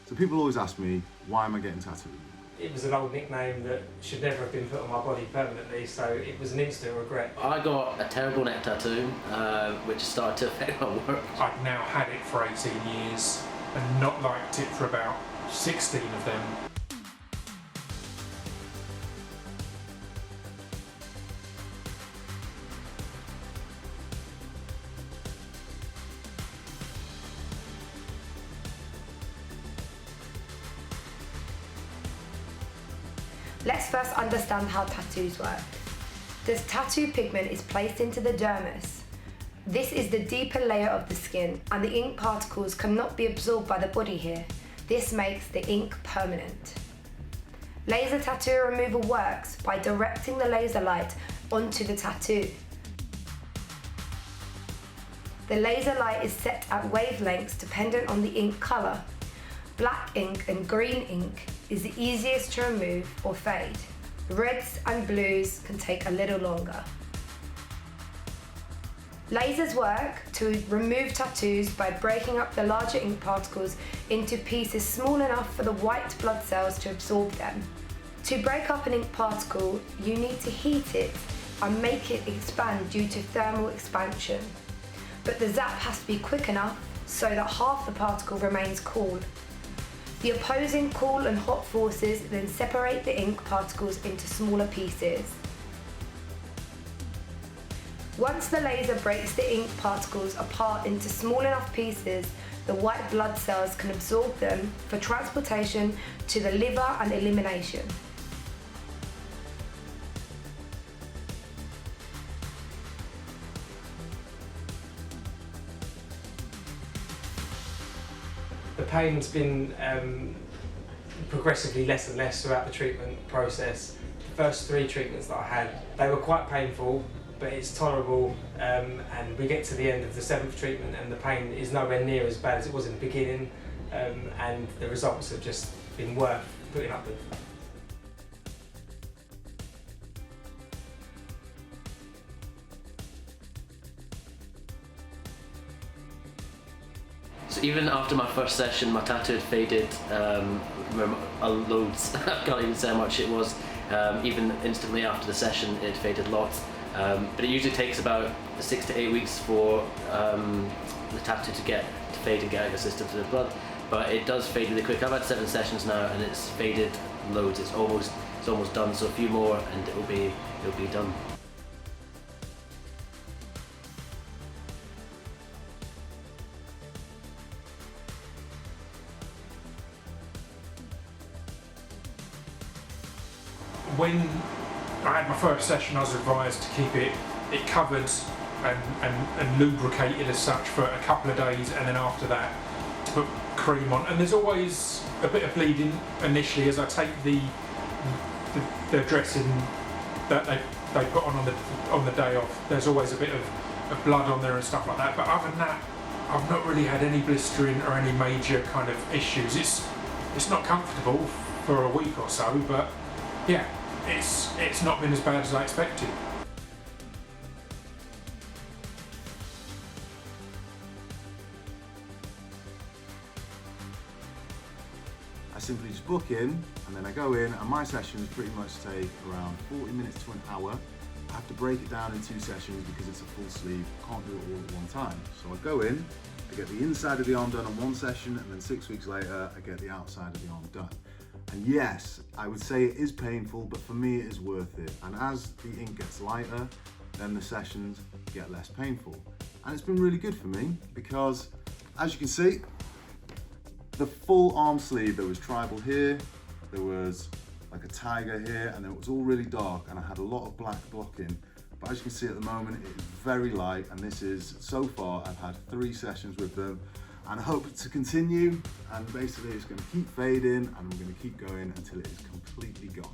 So people always ask me, why am I getting tattooed? It was an old nickname that should never have been put on my body permanently, so it was an instant regret. I got a terrible neck tattoo, which started to affect my work. I'd now had it for 18 years and not liked it for about 16 of them. Let's first understand how tattoos work. The tattoo pigment is placed into the dermis. This is the deeper layer of the skin, and the ink particles cannot be absorbed by the body here. This makes the ink permanent. Laser tattoo removal works by directing the laser light onto the tattoo. The laser light is set at wavelengths dependent on the ink colour. Black ink and green ink is the easiest to remove or fade. Reds and blues can take a little longer. Lasers work to remove tattoos by breaking up the larger ink particles into pieces small enough for the white blood cells to absorb them. To break up an ink particle, you need to heat it and make it expand due to thermal expansion. But the zap has to be quick enough so that half the particle remains cool. The opposing cool and hot forces then separate the ink particles into smaller pieces. Once the laser breaks the ink particles apart into small enough pieces, the white blood cells can absorb them for transportation to the liver and elimination. The pain's been progressively less and less throughout the treatment process. The first 3 treatments that I had, they were quite painful, but it's tolerable, and we get to the end of the 7th treatment and the pain is nowhere near as bad as it was in the beginning, and the results have just been worth putting up with. So even after my first session, my tattoo had faded loads. I can't even say how much it was. Even instantly after the session, it faded lots. But it usually takes about 6 to 8 weeks for the tattoo to fade and get out of the system to the blood. But it does fade really quick. I've had 7 sessions now, and it's faded loads. It's almost done. So a few more, and it'll be done. When I had my first session, I was advised to keep it covered and lubricated as such for a couple of days, and then after that to put cream on. And there's always a bit of bleeding initially as I take the dressing that they put on the day off. There's always a bit of blood on there and stuff like that. But other than that, I've not really had any blistering or any major kind of issues. It's not comfortable for a week or so, but yeah. It's not been as bad as I expected. I simply just book in, and then I go in, and my sessions pretty much take around 40 minutes to an hour. I have to break it down in 2 sessions because it's a full sleeve. I can't do it all at one time. So I go in, I get the inside of the arm done on one session, and then 6 weeks later, I get the outside of the arm done. And yes, I would say it is painful, but for me it is worth it. And as the ink gets lighter, then the sessions get less painful. And it's been really good for me because, as you can see, the full arm sleeve, there was tribal here, there was like a tiger here, and it was all really dark, and I had a lot of black blocking. But as you can see at the moment, it is very light, and this is, so far, I've had 3 sessions with them, and I hope to continue, and basically it's going to keep fading, and we're going to keep going until it is completely gone.